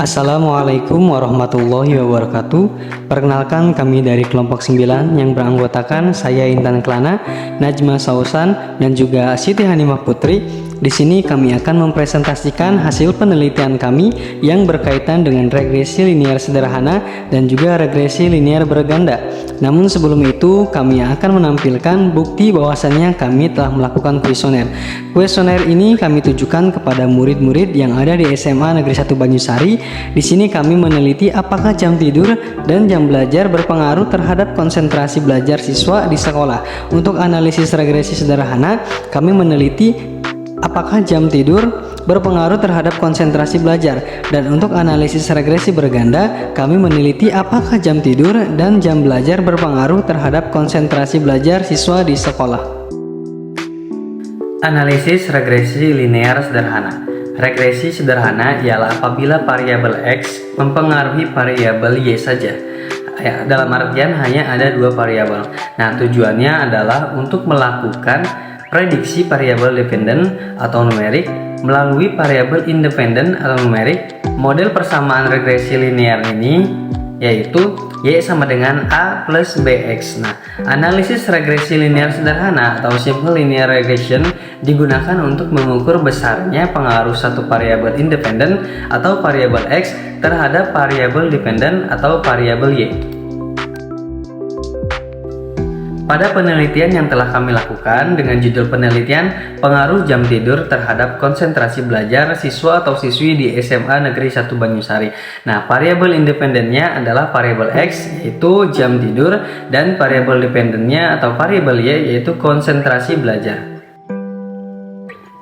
Assalamualaikum warahmatullahi wabarakatuh. Perkenalkan, kami dari kelompok 9 yang beranggotakan saya Intan Kelana, Najma Sausan, dan juga Siti Hanimah Putri. Di sini kami akan mempresentasikan hasil penelitian kami yang berkaitan dengan regresi linear sederhana dan juga regresi linear berganda. Namun sebelum itu kami akan menampilkan bukti bahwasannya kami telah melakukan kuesioner. Kuesioner ini kami tujukan kepada murid-murid yang ada di SMA Negeri 1 Banyusari. Di sini kami meneliti apakah jam tidur dan jam belajar berpengaruh terhadap konsentrasi belajar siswa di sekolah. Untuk analisis regresi sederhana, kami meneliti apakah jam tidur berpengaruh terhadap konsentrasi belajar, dan untuk analisis regresi berganda kami meneliti apakah jam tidur dan jam belajar berpengaruh terhadap konsentrasi belajar siswa di sekolah. Analisis regresi linear sederhana. Regresi sederhana ialah apabila variabel X mempengaruhi variabel Y saja. Dalam artian hanya ada dua variabel. Nah, tujuannya adalah untuk melakukan prediksi variabel dependen atau numerik melalui variabel independen atau numerik. Model persamaan regresi linear ini yaitu Y sama dengan A plus BX. Nah, analisis regresi linear sederhana atau simple linear regression digunakan untuk mengukur besarnya pengaruh satu variabel independen atau variabel X terhadap variabel dependen atau variabel Y. Pada penelitian yang telah kami lakukan dengan judul penelitian pengaruh jam tidur terhadap konsentrasi belajar siswa atau siswi di SMA Negeri 1 Banyusari. Nah, variabel independennya adalah variabel X yaitu jam tidur, dan variabel dependennya atau variabel Y yaitu konsentrasi belajar.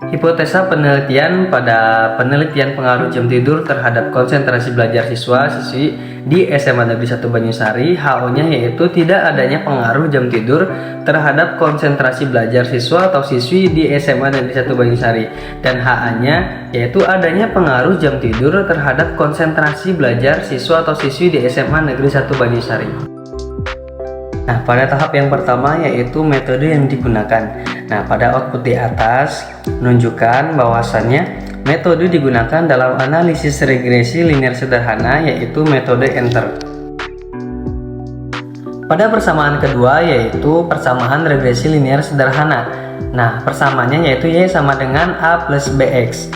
Hipotesa penelitian pada penelitian pengaruh jam tidur terhadap konsentrasi belajar siswa-siswi di SMA Negeri 1 Banyusari, HO-nya yaitu tidak adanya pengaruh jam tidur terhadap konsentrasi belajar siswa atau siswi di SMA Negeri 1 Banyusari, dan HA-nya yaitu adanya pengaruh jam tidur terhadap konsentrasi belajar siswa atau siswi di SMA Negeri 1 Banyusari. Nah, pada tahap yang pertama yaitu metode yang digunakan. Nah, pada output di atas menunjukkan bahwasannya metode digunakan dalam analisis regresi linear sederhana yaitu metode enter. Pada persamaan kedua yaitu persamaan regresi linear sederhana. Nah, persamaannya yaitu Y sama dengan A plus BX.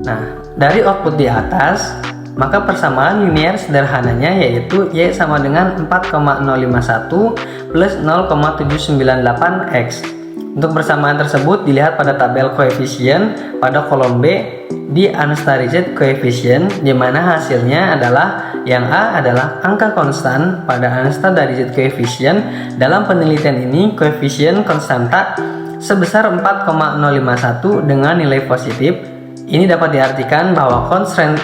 Nah, dari output di atas maka persamaan linear sederhananya yaitu Y sama dengan 4,051 plus 0,798 X. Untuk persamaan tersebut dilihat pada tabel koefisien pada kolom B di unstandardized coefficient, di mana hasilnya adalah yang A adalah angka konstan pada unstandardized coefficient. Dalam penelitian ini koefisien konstanta sebesar 4,051 dengan nilai positif. Ini dapat diartikan bahwa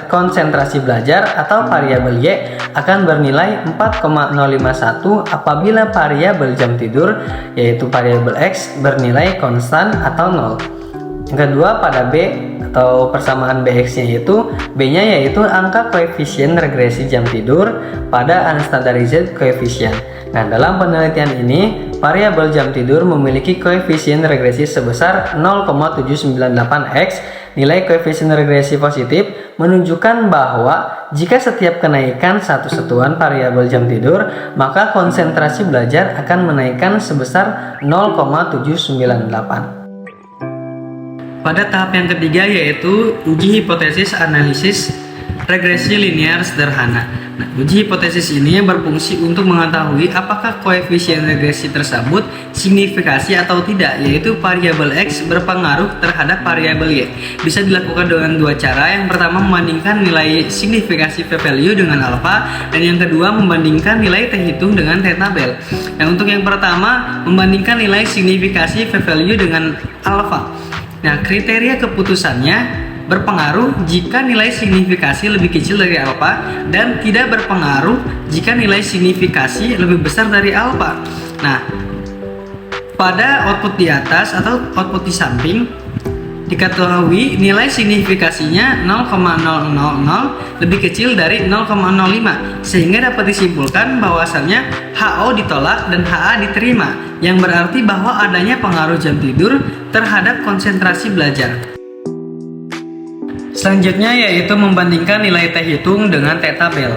konsentrasi belajar atau variabel Y akan bernilai 4,051 apabila variabel jam tidur yaitu variabel X bernilai konstan atau 0. Yang kedua pada B atau persamaan BX-nya yaitu B-nya yaitu angka koefisien regresi jam tidur pada unstandardized coefficient. Nah, dalam penelitian ini variabel jam tidur memiliki koefisien regresi sebesar 0,798 X. Nilai koefisien regresi positif menunjukkan bahwa jika setiap kenaikan satu satuan variabel jam tidur, maka konsentrasi belajar akan menaikkan sebesar 0,798. Pada tahap yang ketiga yaitu uji hipotesis analisis regresi linear sederhana. Nah, uji hipotesis ini berfungsi untuk mengetahui apakah koefisien regresi tersebut signifikasi atau tidak, yaitu variabel X berpengaruh terhadap variabel Y. Bisa dilakukan dengan dua cara. Yang pertama membandingkan nilai signifikasi p-value dengan alfa, dan yang kedua membandingkan nilai t-hitung dengan t-tabel. Nah, untuk yang pertama membandingkan nilai signifikasi p-value dengan alfa. Nah, kriteria keputusannya berpengaruh jika nilai signifikasi lebih kecil dari alfa dan tidak berpengaruh jika nilai signifikasi lebih besar dari alfa. Nah, pada output di atas atau output di samping diketahui nilai signifikasinya 0,000 lebih kecil dari 0,05, sehingga dapat disimpulkan bahwasannya HO ditolak dan HA diterima, yang berarti bahwa adanya pengaruh jam tidur terhadap konsentrasi belajar. Selanjutnya yaitu membandingkan nilai T hitung dengan T tabel.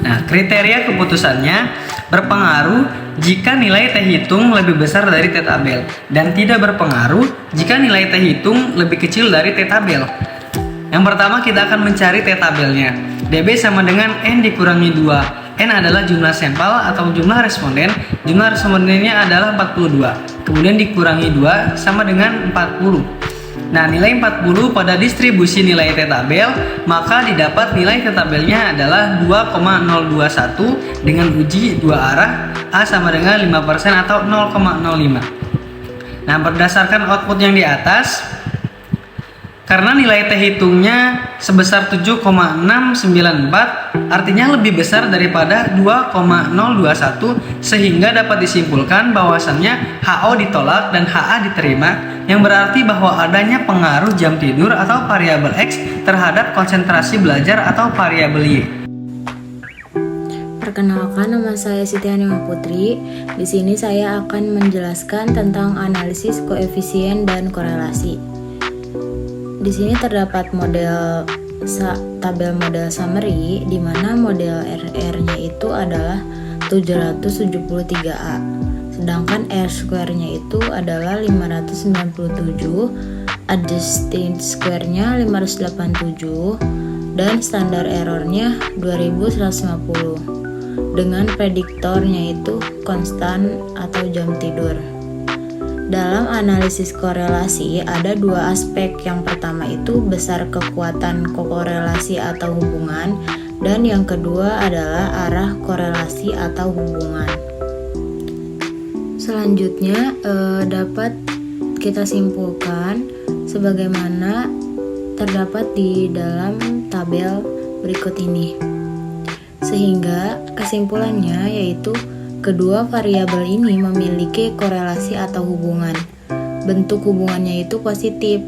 Nah, kriteria keputusannya berpengaruh jika nilai T hitung lebih besar dari T tabel dan tidak berpengaruh jika nilai T hitung lebih kecil dari T tabel. Yang pertama kita akan mencari T tabelnya. DB sama dengan N dikurangi 2. N adalah jumlah sampel atau jumlah responden. Jumlah respondennya adalah 42. Kemudian dikurangi 2 sama dengan 40. Nah, nilai 40 pada distribusi nilai T tabel, maka didapat nilai T tabelnya adalah 2,021 dengan uji dua arah A sama dengan 5% atau 0,05. Nah, berdasarkan output yang di atas, karena nilai T hitungnya sebesar 7,694, artinya lebih besar daripada 2,021, sehingga dapat disimpulkan bahwasannya HO ditolak dan HA diterima, yang berarti bahwa adanya pengaruh jam tidur atau variabel X terhadap konsentrasi belajar atau variabel Y. Perkenalkan, nama saya Siti Hanimah Putri. Di sini saya akan menjelaskan tentang analisis koefisien dan korelasi. Di sini terdapat tabel model summary di mana model RR-nya itu adalah 773A, sedangkan R square-nya itu adalah 597, adjusted square-nya 587, dan standar error-nya 2150, dengan prediktornya itu konstan atau jam tidur. Dalam analisis korelasi ada dua aspek. Yang pertama itu besar kekuatan korelasi atau hubungan, dan yang kedua adalah arah korelasi atau hubungan. Selanjutnya dapat kita simpulkan sebagaimana terdapat di dalam tabel berikut ini. Sehingga kesimpulannya yaitu kedua variabel ini memiliki korelasi atau hubungan. Bentuk hubungannya itu positif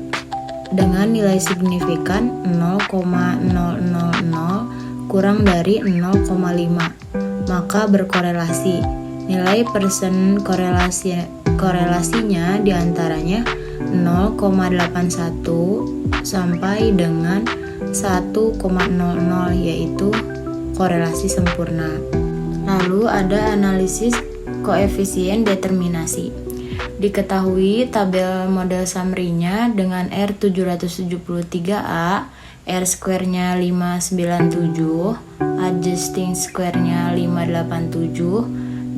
dengan nilai signifikan 0,000 kurang dari 0,5, maka berkorelasi. Nilai persen korelasinya diantaranya 0,81 sampai dengan 1,00, yaitu korelasi sempurna. Lalu ada analisis koefisien determinasi. Diketahui tabel model summary-nya dengan R773A, R square-nya 597, adjusting square-nya 587,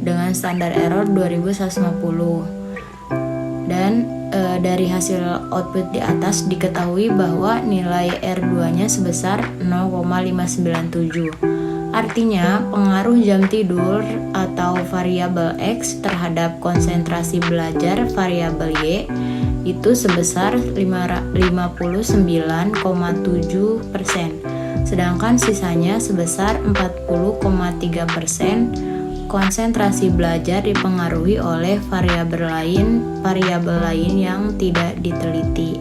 dengan standar error 2150. Dan dari hasil output di atas diketahui bahwa nilai R2-nya sebesar 0,597. Artinya, pengaruh jam tidur atau variabel X terhadap konsentrasi belajar variabel Y itu sebesar 59,7%, sedangkan sisanya sebesar 40,3%. Konsentrasi belajar dipengaruhi oleh variabel lain yang tidak diteliti.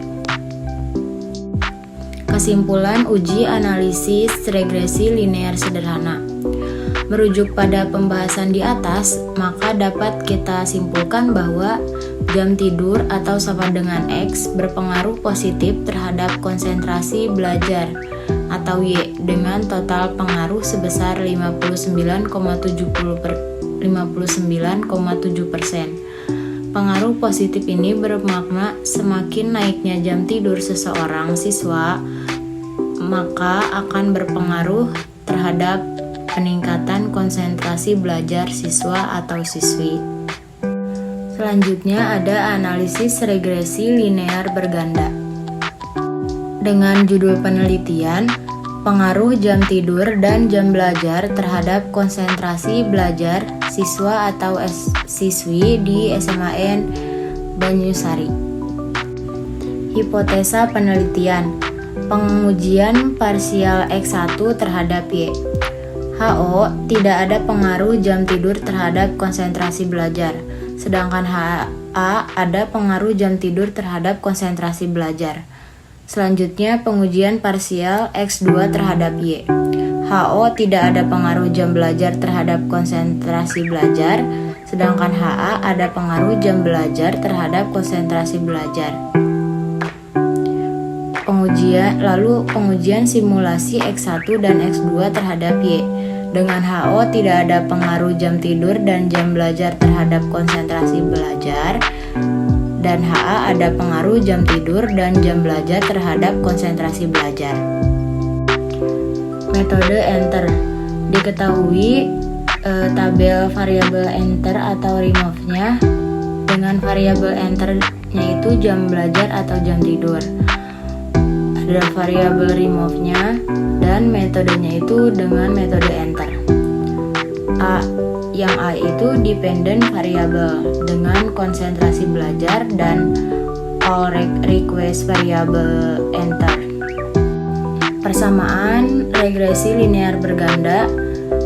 Kesimpulan uji analisis regresi linear sederhana. Merujuk pada pembahasan di atas, maka dapat kita simpulkan bahwa jam tidur atau sama dengan X berpengaruh positif terhadap konsentrasi belajar atau Y dengan total pengaruh sebesar 59,7%. Pengaruh positif ini bermakna semakin naiknya jam tidur seseorang siswa, maka akan berpengaruh terhadap peningkatan konsentrasi belajar siswa atau siswi. Selanjutnya ada analisis regresi linear berganda. Dengan judul penelitian, pengaruh jam tidur dan jam belajar terhadap konsentrasi belajar siswa atau siswi di SMAN Banyusari. Hipotesa penelitian, pengujian parsial X1 terhadap Y. HO, tidak ada pengaruh jam tidur terhadap konsentrasi belajar, sedangkan HA ada pengaruh jam tidur terhadap konsentrasi belajar. Selanjutnya, pengujian parsial X2 terhadap Y. HO tidak ada pengaruh jam belajar terhadap konsentrasi belajar, sedangkan HA ada pengaruh jam belajar terhadap konsentrasi belajar. pengujian simulasi X1 dan X2 terhadap Y. Dengan HO tidak ada pengaruh jam tidur dan jam belajar terhadap konsentrasi belajar, dan HA ada pengaruh jam tidur dan jam belajar terhadap konsentrasi belajar. Metode enter. Diketahui tabel variabel enter atau remove-nya dengan variabel enter-nya itu jam belajar atau jam tidur. Ada variabel remove-nya dan metodenya itu dengan metode enter. Yang A itu dependent variable dengan konsentrasi belajar dan all request variable enter. Persamaan regresi linear berganda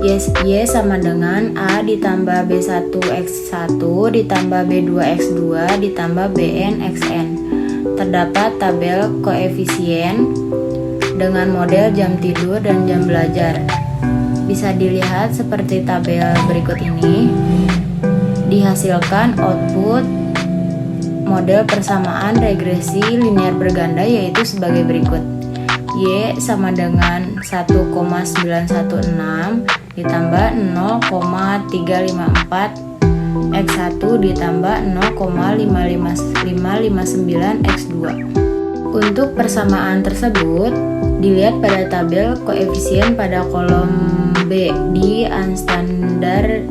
Y sama dengan A ditambah B1X1 ditambah B2X2 ditambah BN-XN. Terdapat tabel koefisien dengan model jam tidur dan jam belajar. Bisa dilihat seperti tabel berikut ini. Dihasilkan output model persamaan regresi linear berganda yaitu sebagai berikut. Y sama dengan 1,916 ditambah 0,354 X1 ditambah 0,5559 X2. Untuk persamaan tersebut dilihat pada tabel koefisien pada kolom B di unstandard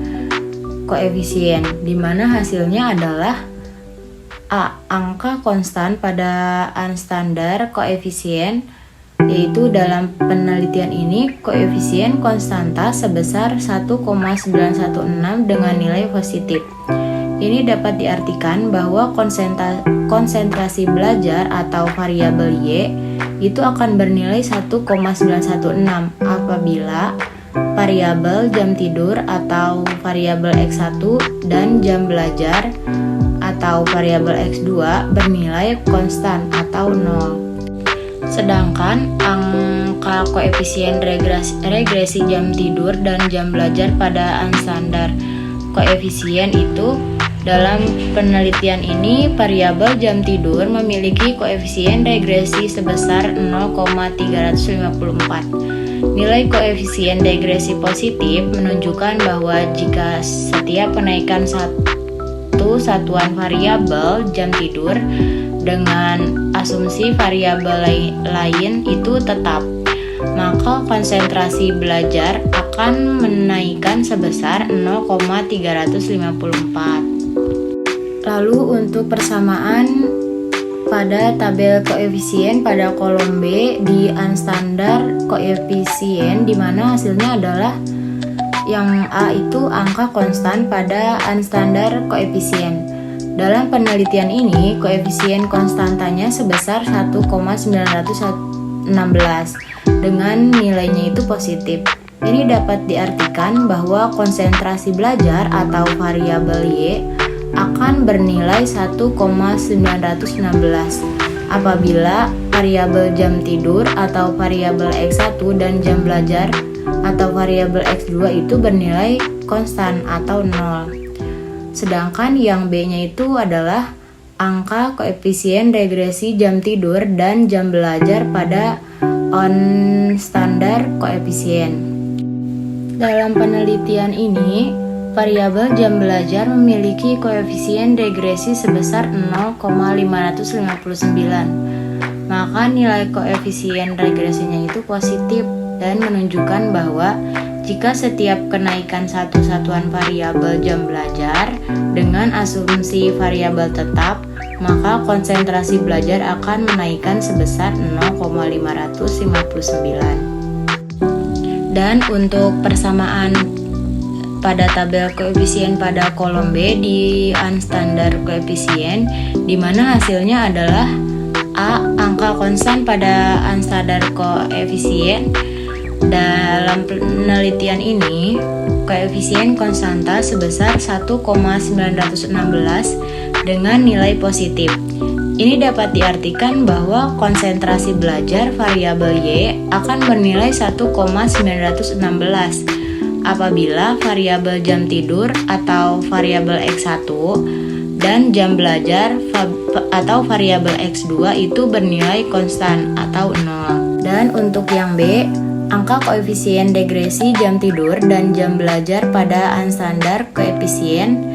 koefisien, di mana hasilnya adalah A. Angka konstan pada unstandard koefisien, yaitu dalam penelitian ini koefisien konstanta sebesar 1,916 dengan nilai positif. Ini dapat diartikan bahwa konsentrasi belajar atau variabel Y itu akan bernilai 1,916 apabila variabel jam tidur atau variabel X1 dan jam belajar atau variabel X2 bernilai konstan atau 0. Sedangkan angka koefisien regresi jam tidur dan jam belajar pada unstandard koefisien itu dalam penelitian ini variabel jam tidur memiliki koefisien regresi sebesar 0,354. Nilai koefisien regresi positif menunjukkan bahwa jika setiap penaikan satu satuan variabel jam tidur dengan asumsi variabel lain itu tetap, maka konsentrasi belajar akan menaikkan sebesar 0,354. Lalu untuk persamaan pada tabel koefisien pada kolom B di unstandard koefisien, di mana hasilnya adalah yang A itu angka konstan pada unstandard koefisien. Dalam penelitian ini, koefisien konstantanya sebesar 1,916 dengan nilainya itu positif. Ini dapat diartikan bahwa konsentrasi belajar atau variabel Y akan bernilai 1,916 apabila variabel jam tidur atau variabel X1 dan jam belajar atau variabel X2 itu bernilai konstan atau 0. Sedangkan yang B-nya itu adalah angka koefisien regresi jam tidur dan jam belajar pada unstandard koefisien. Dalam penelitian ini, variabel jam belajar memiliki koefisien regresi sebesar 0,559. Maka nilai koefisien regresinya itu positif dan menunjukkan bahwa jika setiap kenaikan satu satuan variabel jam belajar dengan asumsi variabel tetap, maka konsentrasi belajar akan menaikkan sebesar 0,559. Dan untuk persamaan pada tabel koefisien pada kolom B di unstandard koefisien, di mana hasilnya adalah A. Angka konstan pada unstandard koefisien. Dalam penelitian ini, koefisien konstanta sebesar 1,916 dengan nilai positif. Ini dapat diartikan bahwa konsentrasi belajar variabel Y akan bernilai 1,916 apabila variabel jam tidur atau variabel X1 dan jam belajar atau variabel X2 itu bernilai konstan atau 0. Dan untuk yang B, angka koefisien degresi jam tidur dan jam belajar pada unstandard koefisien.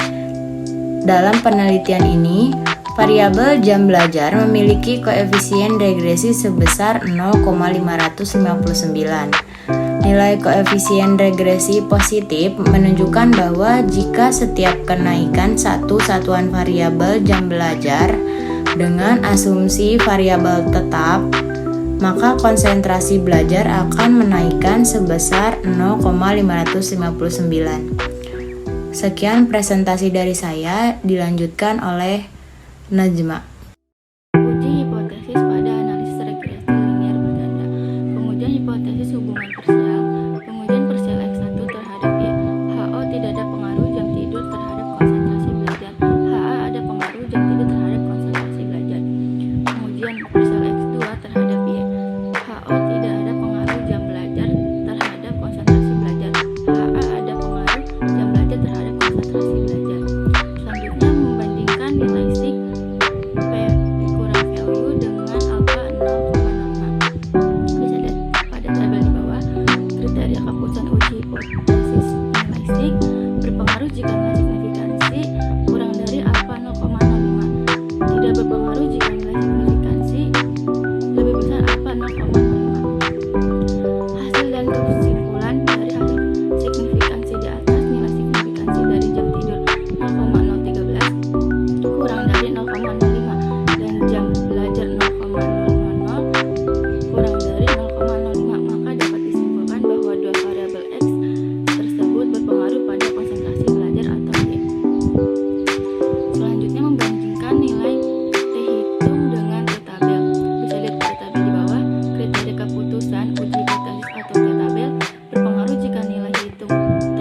Dalam penelitian ini, variabel jam belajar memiliki koefisien regresi sebesar 0,559. Nilai koefisien regresi positif menunjukkan bahwa jika setiap kenaikan satu satuan variabel jam belajar dengan asumsi variabel tetap, maka konsentrasi belajar akan menaikkan sebesar 0,559. Sekian presentasi dari saya, dilanjutkan oleh Najma. Uji hipotesis pada analisis regresi linier berganda. Pengujian hipotesis hubungan parsial. Pengujian parsial X1 terhadap Y. HO tidak ada pengaruh jam tidur terhadap konsentrasi belajar. HA ada pengaruh jam tidur terhadap konsentrasi belajar. Pengujian parsial X2 terhadap Y. HO tidak ada pengaruh jam belajar terhadap konsentrasi belajar. HA ada pengaruh jam belajar terhadap konsentrasi belajar. Selanjutnya membandingkan nilai sig P kurang value dengan alpha 0,05. Bisa lihat pada tabel di bawah. Kriteria keputusan uji hipotesis nilai sig berpengaruh jika nilai signifikansi kurang dari alpha 0,05. Tidak berpengaruh jika nilai signifikansi lebih besar alpha 0,05. Hasil dan kesimpulan dari hasil signifikansi di atas, nilai signifikansi dari jam tidur 0,013 kurang dari 0,05 dan jam belajar 0,000 kurang dari 0,05, maka dapat disimpulkan bahwa dua variabel X tersebut berpengaruh pada konsentrasi belajar atau Y. Selanjutnya membandingkan nilai T hitung dengan T tabel. Bisa lihat pada tabel di bawah. Kriteria keputusan uji hipotesis atau T tabel berpengaruh jika nilai hitung T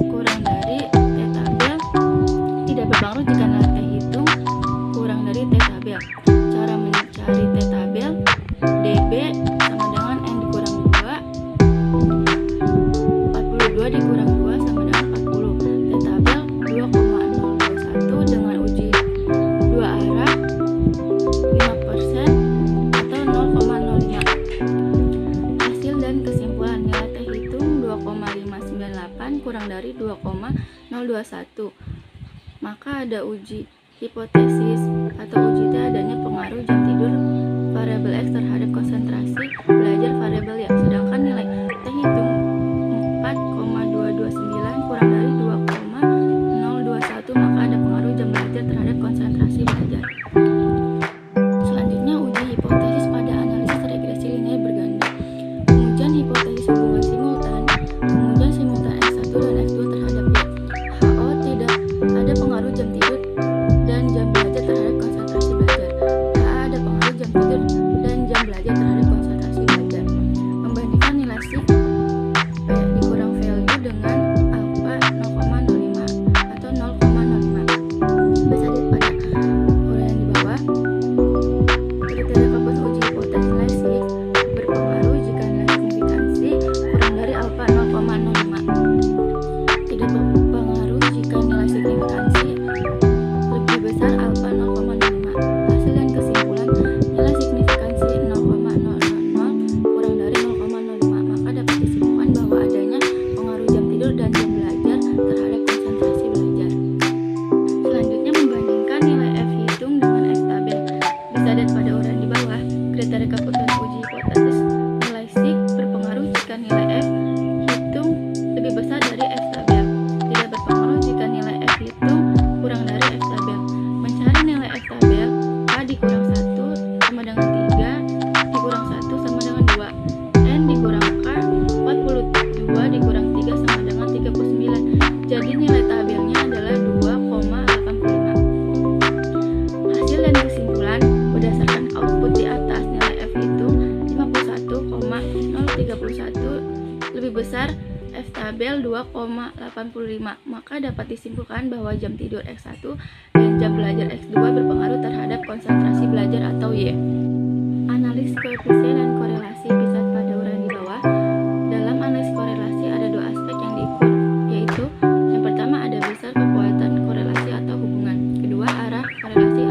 kurang dari T tabel. Tidak berpengaruh jika nilai T hitung kurang dari T tabel. Cara mencari T tabel, dB sama dengan N dikurang 2, 42 dikurang 2 sama dengan 40. T tabel 2,021 dengan uji dua arah 5% atau 0,05. Hasil dan kesimpulan nilai T hitung 2,598 kurang dari 2,021. Maka ada uji hipotesis atau uji T adanya pengaruh jam tidur variabel X terhadap konsentrasi belajar variabel Y. Sedangkan nilai T hitung 4,229 kurang dari 2,021, maka ada pengaruh jam belajar terhadap konsentrasi belajar. Selanjutnya uji hipotesis pada analisis regresi linear berganda. Pengujian hipotesis hubungan simultan. Pengujian simultan X1 dan X2 terhadap Y. HO tidak ada pengaruh jam tidur dan jam belajar terhadap konsentrasi belajar. HA ada pengaruh jam tidur dan jam belajar terhadap konsentrasi belajar. Membandingkan nilai sig P dikurang value dengan alpha 0,05 atau 0,05. Bisa lihat pada uraian di bawah. Kriteria keputusan uji hipotesis nilai sig berpengaruh jika nilai signifikansi kurang dari alpha 0,05. Tidak berpengaruh jika nilai signifikansi lebih besar alpha 0,05. Hasil dan kesimpulan nilai signifikansi 0,000 kurang dari 0,05, maka dapat disimpulkan bahwa adanya pengaruh jam tidur dan jam belajar terhadap konsentrasi belajar. Selanjutnya membandingkan nilai F hitung dengan F tabel. Bisa lihat pada uraian di bawah. Kriteria keputusan uji hipotesis nilai sig berpengaruh jika nilai F hitung lebih besar dari F tabel. Tidak berpengaruh jika nilai F hitung kurang dari F tabel. Mencari nilai F tabel, A dikurang 1 sama dengan 3, dikurang 1 sama dengan 2, N dikurang K, 42 dikurang 3 sama dengan 39. Jadi nilai tabelnya adalah 2,85. Hasil dan kesimpulan berdasarkan output di atas, nilai F hitung 51,031 lebih besar F tabel 2,85, maka dapat disimpulkan bahwa jam tidur X1 dan jam belajar X2 berpengaruh terhadap konsentrasi belajar atau Y. Analisis koefisien dan korelasi. Bisa pada uraian di bawah. Dalam analisis korelasi ada dua aspek yang diukur, yaitu yang pertama ada besar kekuatan korelasi atau hubungan, kedua arah korelasi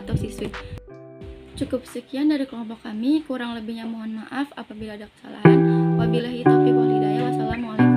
atau siswi. Cukup sekian dari kelompok kami, kurang lebihnya mohon maaf apabila ada kesalahan. Wabillahi taufiq wal hidayah. Wassalamualaikum.